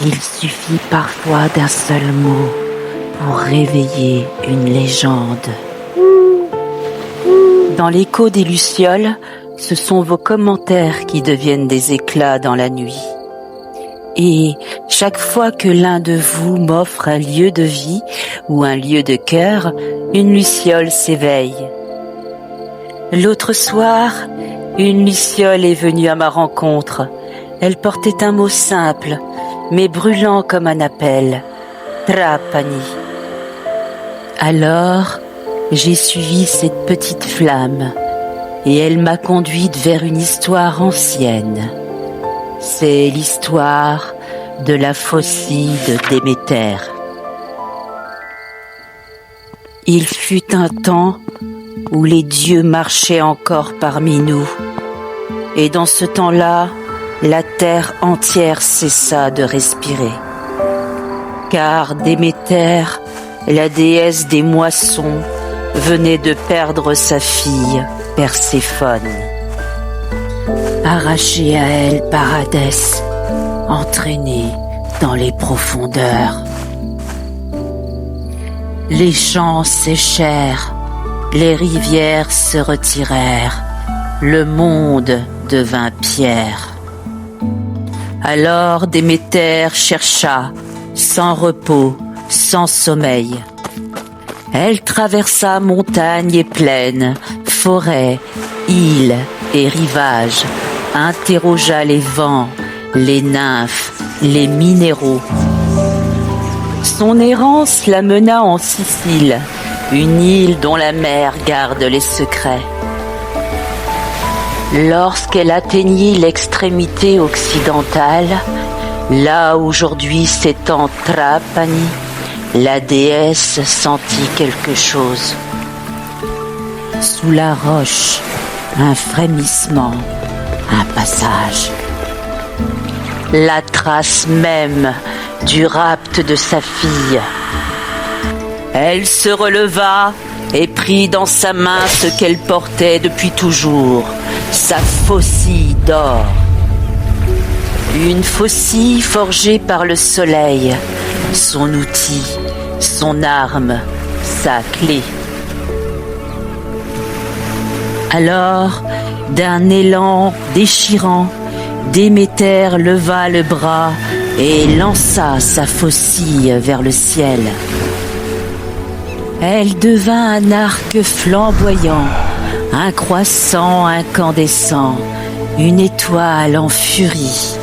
Il suffit parfois d'un seul mot pour réveiller une légende. Dans l'écho des Lucioles, ce sont vos commentaires qui deviennent des éclats dans la nuit. Et chaque fois que l'un de vous m'offre un lieu de vie ou un lieu de cœur, une luciole s'éveille. L'autre soir, une luciole est venue à ma rencontre. Elle portait un mot simple, mais brûlant comme un appel, Trapani. Alors, j'ai suivi cette petite flamme, et elle m'a conduite vers une histoire ancienne. C'est l'histoire de la Phocée de Déméter. Il fut un temps où les dieux marchaient encore parmi nous, et dans ce temps-là, la terre entière cessa de respirer. Car Déméter, la déesse des moissons, venait de perdre sa fille, Perséphone. Arrachée à elle par Hadès, entraînée dans les profondeurs. Les champs séchèrent, les rivières se retirèrent, le monde devint pierre. Alors Déméter chercha, sans repos, sans sommeil. Elle traversa montagnes et plaines, forêts, îles et rivages, interrogea les vents, les nymphes, les minéraux. Son errance la mena en Sicile, une île dont la mer garde les secrets. Lorsqu'elle atteignit l'extrémité occidentale, là aujourd'hui s'étend Trapani, la déesse sentit quelque chose. Sous la roche, un frémissement, un passage. La trace même du rapt de sa fille. Elle se releva et prit dans sa main ce qu'elle portait depuis toujours, sa faucille d'or. Une faucille forgée par le soleil, son outil, son arme, sa clé. Alors, d'un élan déchirant, Déméter leva le bras et lança sa faucille vers le ciel. Elle devint un arc flamboyant, un croissant incandescent, une étoile en furie.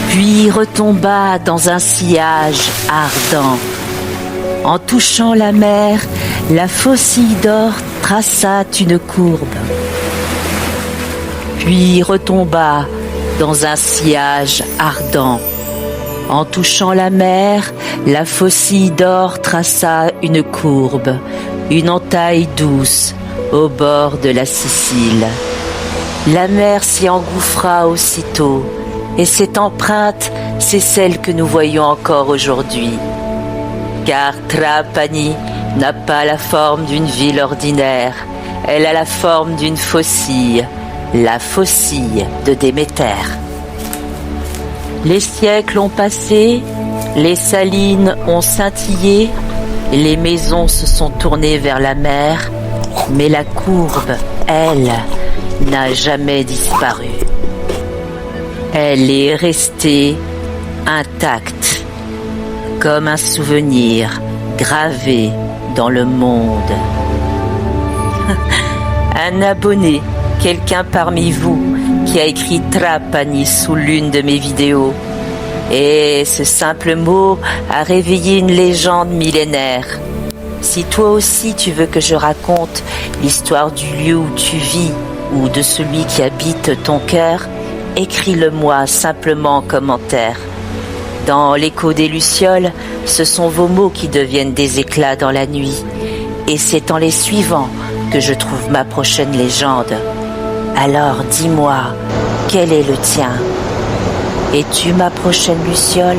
Puis retomba dans un sillage ardent. En touchant la mer, la faucille d'or traça une courbe. Puis retomba dans un sillage ardent. En touchant la mer, la faucille d'or traça une courbe, une entaille douce au bord de la Sicile. La mer s'y engouffra aussitôt, et cette empreinte, c'est celle que nous voyons encore aujourd'hui. Car Trapani n'a pas la forme d'une ville ordinaire, elle a la forme d'une faucille, la faucille de Déméter. Les siècles ont passé, les salines ont scintillé, les maisons se sont tournées vers la mer, mais la courbe, elle, n'a jamais disparu. Elle est restée intacte, comme un souvenir gravé dans le monde. Un abonné, quelqu'un parmi vous, qui a écrit Trapani sous l'une de mes vidéos. Et ce simple mot a réveillé une légende millénaire. Si toi aussi tu veux que je raconte l'histoire du lieu où tu vis ou de celui qui habite ton cœur, écris-le-moi simplement en commentaire. Dans l'écho des Lucioles, ce sont vos mots qui deviennent des éclats dans la nuit. Et c'est en les suivant que je trouve ma prochaine légende. Alors dis-moi, quel est le tien? Es-tu ma prochaine luciole?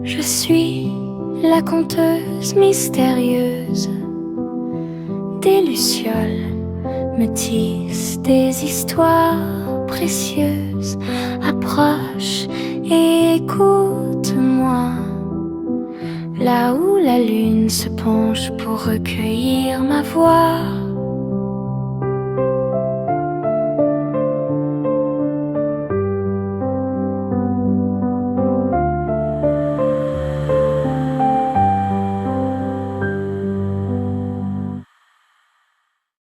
Je suis la conteuse mystérieuse. Des lucioles me tissent des histoires précieuses. Approche et écoute-moi. Là où la lune se penche pour recueillir ma voix.